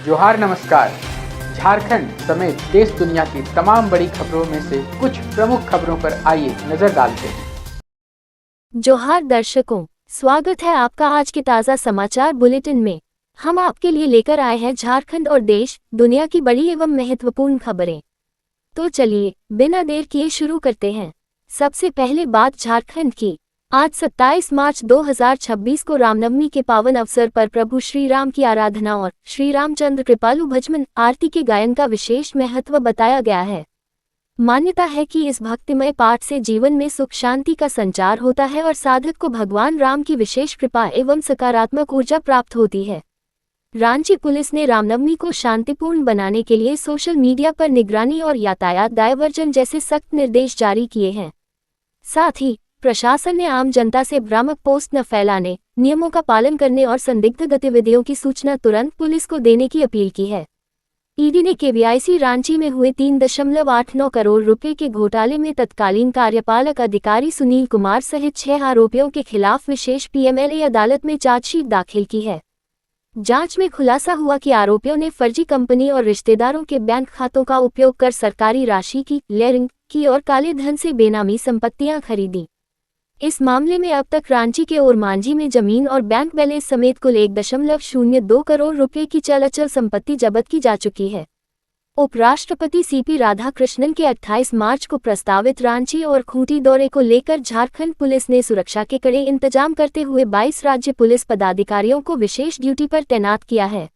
जोहार नमस्कार। झारखंड समेत देश दुनिया की तमाम बड़ी खबरों में से कुछ प्रमुख खबरों पर आइए नजर डालते हैं। जोहार दर्शकों, स्वागत है आपका आज के ताज़ा समाचार बुलेटिन में। हम आपके लिए लेकर आए हैं झारखंड और देश दुनिया की बड़ी एवं महत्वपूर्ण खबरें। तो चलिए बिना देर किए शुरू करते हैं। सबसे पहले बात झारखंड की। आज 27 मार्च 2026 को रामनवमी के पावन अवसर पर प्रभु श्री राम की आराधना और श्री रामचंद्र कृपालु भजन आरती के गायन का विशेष महत्व बताया गया है। मान्यता है कि इस भक्तिमय पाठ से जीवन में सुख शांति का संचार होता है और साधक को भगवान राम की विशेष कृपा एवं सकारात्मक ऊर्जा प्राप्त होती है। रांची पुलिस ने रामनवमी को शांतिपूर्ण बनाने के लिए सोशल मीडिया पर निगरानी और यातायात डायवर्जन जैसे सख्त निर्देश जारी किए हैं। साथ ही प्रशासन ने आम जनता से भ्रामक पोस्ट न फैलाने, नियमों का पालन करने और संदिग्ध गतिविधियों की सूचना तुरंत पुलिस को देने की अपील की है। ईडी ने केवीआईसी रांची में हुए 3.89 करोड़ रुपए के घोटाले में तत्कालीन कार्यपालक अधिकारी सुनील कुमार सहित 6 आरोपियों के खिलाफ विशेष पीएमएलए अदालत में चार्जशीट दाखिल की है। जांच में खुलासा हुआ कि आरोपियों ने फर्जी कंपनी और रिश्तेदारों के बैंक खातों का उपयोग कर सरकारी राशि की लेयरिंग की और काले धन से बेनामी संपत्तियां खरीदी। इस मामले में अब तक रांची के ओरमांझी में जमीन और बैंक बैलेंस समेत कुल 1.02 करोड़ रुपए की चल अचल संपत्ति जब्त की जा चुकी है। उपराष्ट्रपति सीपी राधाकृष्णन के 28 मार्च को प्रस्तावित रांची और खूंटी दौरे को लेकर झारखंड पुलिस ने सुरक्षा के कड़े इंतजाम करते हुए 22 राज्य पुलिस पदाधिकारियों को विशेष ड्यूटी पर तैनात किया है।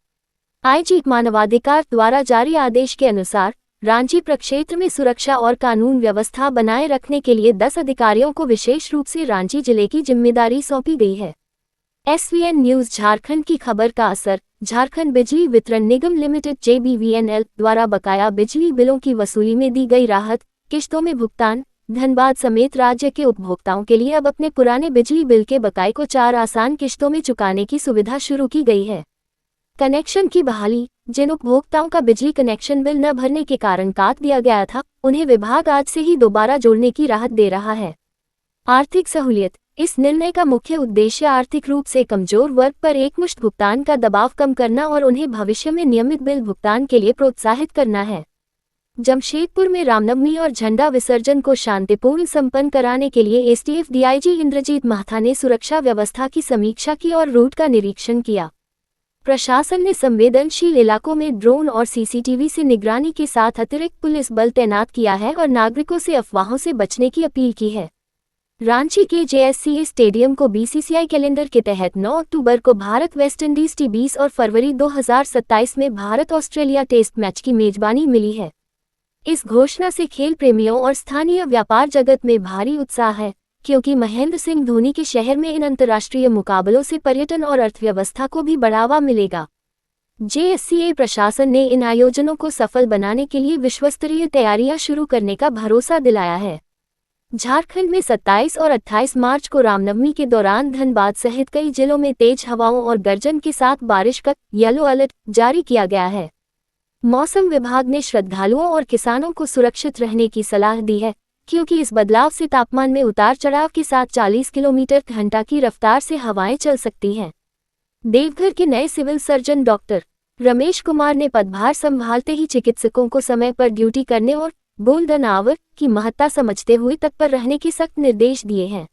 आईजी मानवाधिकार द्वारा जारी आदेश के अनुसार रांची प्रक्षेत्र में सुरक्षा और कानून व्यवस्था बनाए रखने के लिए 10 अधिकारियों को विशेष रूप से रांची जिले की जिम्मेदारी सौंपी गई है। एसवीएन न्यूज झारखंड की खबर का असर। झारखंड बिजली वितरण निगम लिमिटेड JBVNL द्वारा बकाया बिजली बिलों की वसूली में दी गई राहत, किश्तों में भुगतान। धनबाद समेत राज्य के उपभोक्ताओं के लिए अब अपने पुराने बिजली बिल के बकाये को 4 आसान किश्तों में चुकाने की सुविधा शुरू की गई है। कनेक्शन की बहाली। जिन उपभोक्ताओं का बिजली कनेक्शन बिल न भरने के कारण काट दिया गया था, उन्हें विभाग आज से ही दोबारा जोड़ने की राहत दे रहा है। आर्थिक सहूलियत। इस निर्णय का मुख्य उद्देश्य आर्थिक रूप से कमजोर वर्ग पर एकमुश्त भुगतान का दबाव कम करना और उन्हें भविष्य में नियमित बिल भुगतान के लिए प्रोत्साहित करना है। जमशेदपुर में रामनवमी और झंडा विसर्जन को शांतिपूर्ण संपन्न कराने के लिए एसटीएफ डीआईजी इंद्रजीत महाथा ने सुरक्षा व्यवस्था की समीक्षा की और रूट का निरीक्षण किया। प्रशासन ने संवेदनशील इलाकों में ड्रोन और सीसीटीवी से निगरानी के साथ अतिरिक्त पुलिस बल तैनात किया है और नागरिकों से अफवाहों से बचने की अपील की है। रांची के JSCA स्टेडियम को BCCI कैलेंडर के तहत 9 अक्टूबर को भारत वेस्टइंडीज T20 और फरवरी 2027 में भारत ऑस्ट्रेलिया टेस्ट मैच की मेजबानी मिली है। इस घोषणा से खेल प्रेमियों और स्थानीय व्यापार जगत में भारी उत्साह है, क्योंकि महेंद्र सिंह धोनी के शहर में इन अंतर्राष्ट्रीय मुकाबलों से पर्यटन और अर्थव्यवस्था को भी बढ़ावा मिलेगा। JSCA प्रशासन ने इन आयोजनों को सफल बनाने के लिए विश्वस्तरीय तैयारियां शुरू करने का भरोसा दिलाया है। झारखंड में 27 और 28 मार्च को रामनवमी के दौरान धनबाद सहित कई जिलों में तेज हवाओं और गर्जन के साथ बारिश का येलो अलर्ट जारी किया गया है। मौसम विभाग ने श्रद्धालुओं और किसानों को सुरक्षित रहने की सलाह दी है, क्योंकि इस बदलाव से तापमान में उतार चढ़ाव के साथ 40 किलोमीटर घंटा की रफ्तार से हवाएं चल सकती हैं। देवघर के नए civil surgeon doctor Ramesh Kumar ने पदभार संभालते ही चिकित्सकों को समय पर ड्यूटी करने और गोल्डन आवर की महत्ता समझते हुए तत्पर रहने के सख्त निर्देश दिए हैं।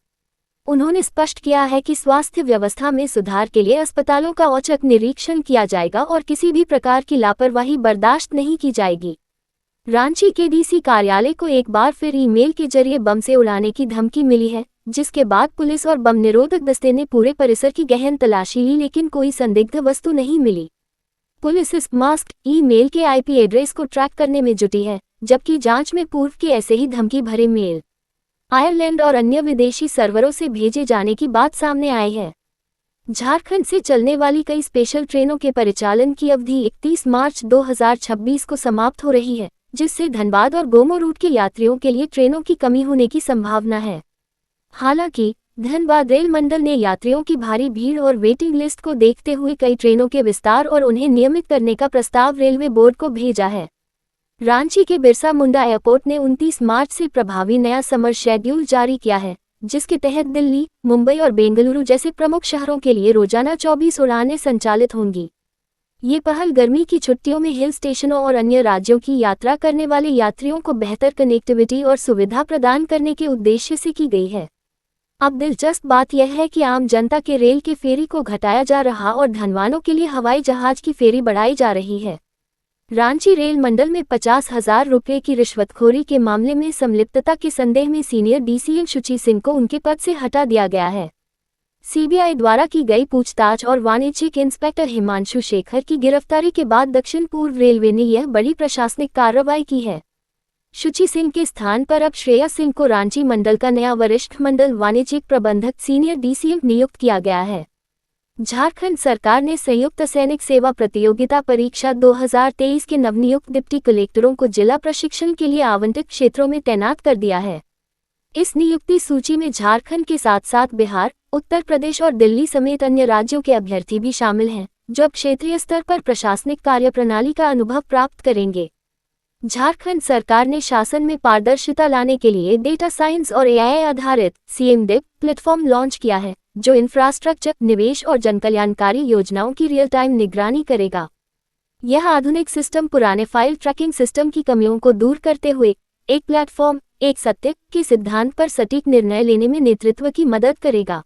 उन्होंने स्पष्ट किया है कि स्वास्थ्य व्यवस्था में सुधार के लिए अस्पतालों का औचक निरीक्षण किया जाएगा और किसी भी प्रकार की लापरवाही बर्दाश्त नहीं की जाएगी। रांची के डीसी कार्यालय को एक बार फिर ईमेल के जरिए बम से उड़ाने की धमकी मिली है, जिसके बाद पुलिस और बम निरोधक दस्ते ने पूरे परिसर की गहन तलाशी ली, लेकिन कोई संदिग्ध वस्तु नहीं मिली। पुलिस इस मास्क ईमेल के IP एड्रेस को ट्रैक करने में जुटी है, जबकि जांच में पूर्व के ऐसे ही धमकी भरे मेल आयरलैंड और अन्य विदेशी सर्वरों से भेजे जाने की बात सामने आई है। झारखंड से चलने वाली कई स्पेशल ट्रेनों के परिचालन की अवधि 31 मार्च 2026 को समाप्त हो रही है, जिससे धनबाद और गोमो रूट के यात्रियों के लिए ट्रेनों की कमी होने की संभावना है। हालांकि धनबाद रेल मंडल ने यात्रियों की भारी भीड़ और वेटिंग लिस्ट को देखते हुए कई ट्रेनों के विस्तार और उन्हें नियमित करने का प्रस्ताव रेलवे बोर्ड को भेजा है। रांची के बिरसा मुंडा एयरपोर्ट ने 29 मार्च से प्रभावी नया समर शेड्यूल जारी किया है, जिसके तहत दिल्ली, मुंबई और बेंगलुरु जैसे प्रमुख शहरों के लिए रोजाना 24 उड़ानें संचालित होंगी। ये पहल गर्मी की छुट्टियों में हिल स्टेशनों और अन्य राज्यों की यात्रा करने वाले यात्रियों को बेहतर कनेक्टिविटी और सुविधा प्रदान करने के उद्देश्य से की गई है। अब दिलचस्प बात यह है कि आम जनता के रेल के फेरी को घटाया जा रहा और धनवानों के लिए हवाई जहाज की फेरी बढ़ाई जा रही है। रांची रेल मंडल में 50,000 रुपये की रिश्वतखोरी के मामले में संलिप्तता के संदेह में सीनियर डीसीएम शुचि सिंह को उनके पद से हटा दिया गया है। सीबीआई द्वारा की गई पूछताछ और वाणिज्यिक इंस्पेक्टर हिमांशु शेखर की गिरफ्तारी के बाद दक्षिण पूर्व रेलवे ने यह बड़ी प्रशासनिक कार्रवाई की है। शुचि सिंह के स्थान पर अब श्रेया सिंह को रांची मंडल का नया वरिष्ठ मंडल वाणिज्यिक प्रबंधक सीनियर डीसीएम नियुक्त किया गया है। झारखंड सरकार ने संयुक्त सैनिक सेवा प्रतियोगिता परीक्षा 2023 के नवनियुक्त डिप्टी कलेक्टरों को जिला प्रशिक्षण के लिए आवंटित क्षेत्रों में तैनात कर दिया है। इस नियुक्ति सूची में झारखंड के साथ साथ बिहार, उत्तर प्रदेश और दिल्ली समेत अन्य राज्यों के अभ्यर्थी भी शामिल हैं, जो अब क्षेत्रीय स्तर पर प्रशासनिक कार्यप्रणाली का अनुभव प्राप्त करेंगे। झारखंड सरकार ने शासन में पारदर्शिता लाने के लिए डेटा साइंस और एआई आधारित सीएमडीप प्लेटफॉर्म लॉन्च किया है, जो इंफ्रास्ट्रक्चर, निवेश और जनकल्याणकारी योजनाओं की रियल टाइम निगरानी करेगा। यह आधुनिक सिस्टम पुराने फाइल ट्रैकिंग सिस्टम की कमियों को दूर करते हुए एक प्लेटफॉर्म, एक सत्य के सिद्धांत पर सटीक निर्णय लेने में नेतृत्व की मदद करेगा।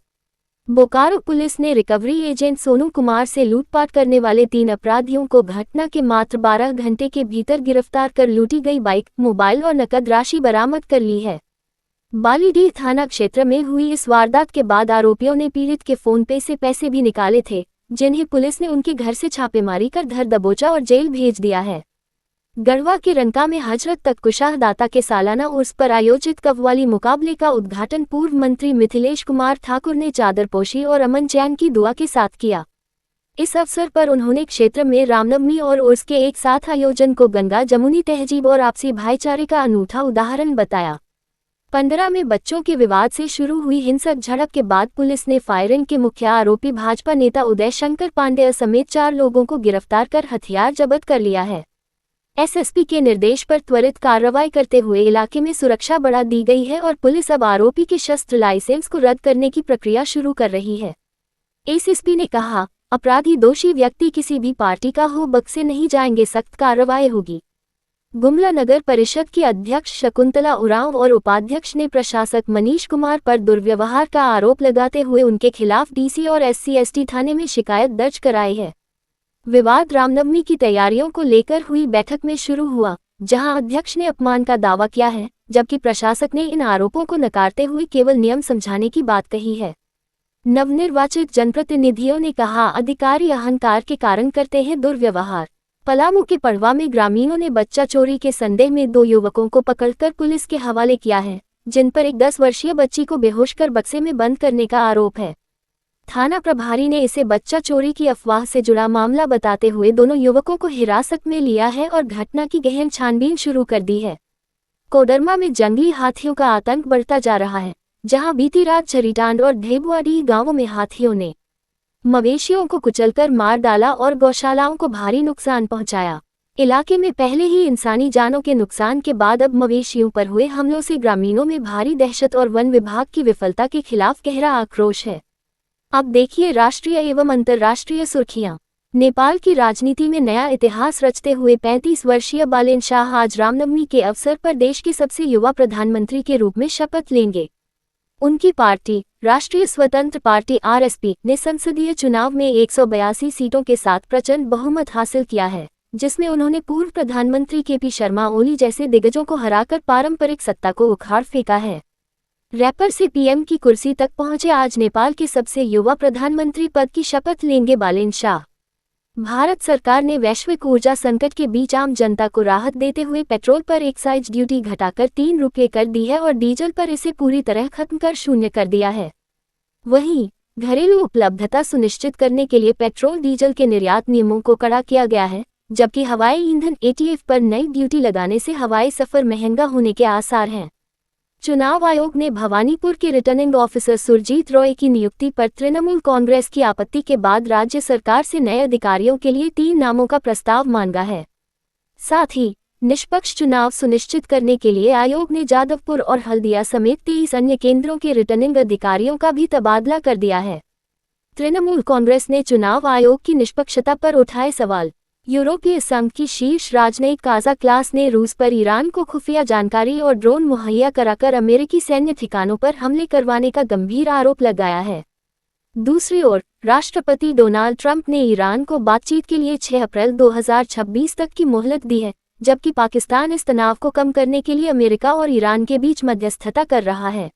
बोकारो पुलिस ने रिकवरी एजेंट सोनू कुमार से लूटपाट करने वाले 3 अपराधियों को घटना के मात्र 12 घंटे के भीतर गिरफ्तार कर लूटी गई बाइक, मोबाइल और नकद राशि बरामद कर ली है। बालीडीह थाना क्षेत्र में हुई इस वारदात के बाद आरोपियों ने पीड़ित के फोन पे से पैसे भी निकाले थे, जिन्हें पुलिस ने उनके घर से छापेमारी कर धर दबोचा और जेल भेज दिया है। गढ़वा के रंका में हजरत तख्तकुशाह दाता के सालाना उर्स पर आयोजित कव्वाली मुकाबले का उद्घाटन पूर्व मंत्री मिथिलेश कुमार ठाकुर ने चादरपोशी और अमन चैन की दुआ के साथ किया। इस अवसर पर उन्होंने क्षेत्र में रामनवमी और उर्स के एक साथ आयोजन को गंगा जमुनी तहजीब और आपसी भाईचारे का अनूठा उदाहरण बताया। 15 में बच्चों के विवाद से शुरू हुई हिंसक झड़प के बाद पुलिस ने फायरिंग के मुख्य आरोपी भाजपा नेता उदय शंकर पांडेय समेत 4 लोगों को गिरफ्तार कर हथियार जब्त कर लिया है। एसएसपी के निर्देश पर त्वरित कार्रवाई करते हुए इलाके में सुरक्षा बढ़ा दी गई है और पुलिस अब आरोपी के शस्त्र लाइसेंस को रद्द करने की प्रक्रिया शुरू कर रही है। एसएसपी ने कहा, अपराधी दोषी व्यक्ति किसी भी पार्टी का हो बख्शे नहीं जाएंगे, सख्त कार्रवाई होगी। गुमला नगर परिषद की अध्यक्ष शकुंतला उरांव और उपाध्यक्ष ने प्रशासक मनीष कुमार पर दुर्व्यवहार का आरोप लगाते हुए उनके खिलाफ डीसी और एससी/एसटी थाने में शिकायत दर्ज कराई है। विवाद रामनवमी की तैयारियों को लेकर हुई बैठक में शुरू हुआ, जहां अध्यक्ष ने अपमान का दावा किया है, जबकि प्रशासक ने इन आरोपों को नकारते हुए केवल नियम समझाने की बात कही है। नवनिर्वाचित जनप्रतिनिधियों ने कहा, अधिकारी अहंकार के कारण करते हैं दुर्व्यवहार। पलामू के पड़वा में ग्रामीणों ने बच्चा चोरी के संदेह में 2 युवकों को पकड़कर पुलिस के हवाले किया है, जिन पर एक 10 वर्षीय बच्ची को बेहोश कर बक्से में बंद करने का आरोप है। थाना प्रभारी ने इसे बच्चा चोरी की अफवाह से जुड़ा मामला बताते हुए दोनों युवकों को हिरासत में लिया है और घटना की गहन छानबीन शुरू कर दी है। कोडरमा में जंगली हाथियों का आतंक बढ़ता जा रहा है, जहां बीती रात झरीटांड और ढेबुआडी गांवों में हाथियों ने मवेशियों को कुचलकर मार डाला और गौशालाओं को भारी नुकसान पहुंचाया। इलाके में पहले ही इंसानी जानों के नुकसान के बाद अब मवेशियों पर हुए हमलों से ग्रामीणों में भारी दहशत और वन विभाग की विफलता के खिलाफ गहरा आक्रोश है। अब देखिए राष्ट्रीय एवं अंतर्राष्ट्रीय सुर्खियां। नेपाल की राजनीति में नया इतिहास रचते हुए 35 वर्षीय बालेन शाह आज रामनवमी के अवसर पर देश के सबसे युवा प्रधानमंत्री के रूप में शपथ लेंगे। उनकी पार्टी राष्ट्रीय स्वतंत्र पार्टी आरएसपी ने संसदीय चुनाव में 182 सीटों के साथ प्रचंड बहुमत हासिल किया है, जिसमें उन्होंने पूर्व प्रधानमंत्री केपी शर्मा ओली जैसे दिग्गजों को हराकर पारंपरिक सत्ता को उखाड़ फेंका है। रैपर से पीएम की कुर्सी तक पहुंचे आज नेपाल के सबसे युवा प्रधानमंत्री पद की शपथ लेंगे बालेन शाह। भारत सरकार ने वैश्विक ऊर्जा संकट के बीच आम जनता को राहत देते हुए पेट्रोल पर एक्साइज ड्यूटी घटाकर 3 रुपये कर दी है और डीजल पर इसे पूरी तरह खत्म कर शून्य कर दिया है। वहीं घरेलू उपलब्धता सुनिश्चित करने के लिए पेट्रोल डीजल के निर्यात नियमों को कड़ा किया गया है, जबकि हवाई ईंधन एटीएफ पर नई ड्यूटी लगाने से हवाई सफर महंगा होने के आसार हैं। चुनाव आयोग ने भवानीपुर के रिटर्निंग ऑफिसर सुरजीत रॉय की नियुक्ति पर तृणमूल कांग्रेस की आपत्ति के बाद राज्य सरकार से नए अधिकारियों के लिए 3 नामों का प्रस्ताव मांगा है। साथ ही निष्पक्ष चुनाव सुनिश्चित करने के लिए आयोग ने जादवपुर और हल्दिया समेत 23 अन्य केंद्रों के रिटर्निंग अधिकारियों का भी तबादला कर दिया है। तृणमूल कांग्रेस ने चुनाव आयोग की निष्पक्षता पर उठाए सवाल। यूरोपीय संघ की शीर्ष राजनयिक काजा क्लास ने रूस पर ईरान को खुफिया जानकारी और ड्रोन मुहैया कराकर अमेरिकी सैन्य ठिकानों पर हमले करवाने का गंभीर आरोप लगाया है। दूसरी ओर राष्ट्रपति डोनाल्ड ट्रंप ने ईरान को बातचीत के लिए 6 अप्रैल 2026 तक की मोहलत दी है, जबकि पाकिस्तान इस तनाव को कम करने के लिए अमेरिका और ईरान के बीच मध्यस्थता कर रहा है।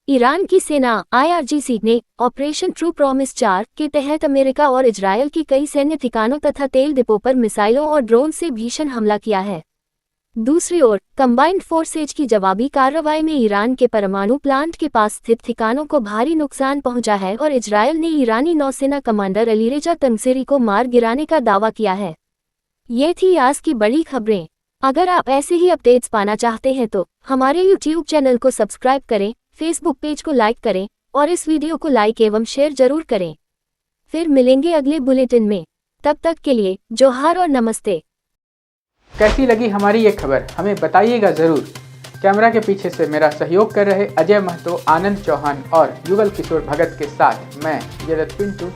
ईरान की सेना IRGC ने ऑपरेशन ट्रू प्रॉमिस 4 के तहत अमेरिका और इजरायल की कई सैन्य ठिकानों तथा तेल डिपो पर मिसाइलों और ड्रोन से भीषण हमला किया है। दूसरी ओर कंबाइंड फोर्सेज की जवाबी कार्रवाई में ईरान के परमाणु प्लांट के पास स्थित ठिकानों को भारी नुकसान पहुंचा है और इजरायल ने ईरानी नौसेना कमांडर अलीरेजा तंगसेरी को मार गिराने का दावा किया है। ये थी आज की बड़ी खबरें। अगर आप ऐसे ही अपडेट्स पाना चाहते हैं तो हमारे YouTube चैनल को सब्सक्राइब करें, फेसबुक पेज को लाइक करें और इस वीडियो को लाइक एवं शेयर जरूर करें। फिर मिलेंगे अगले बुलेटिन में। तब तक के लिए जोहार और नमस्ते। कैसी लगी हमारी ये खबर हमें बताइएगा ज़रूर। कैमरा के पीछे से मेरा सहयोग कर रहे अजय महतो, आनंद चौहान और युगल किशोर भगत के साथ मैं जरत पिंटू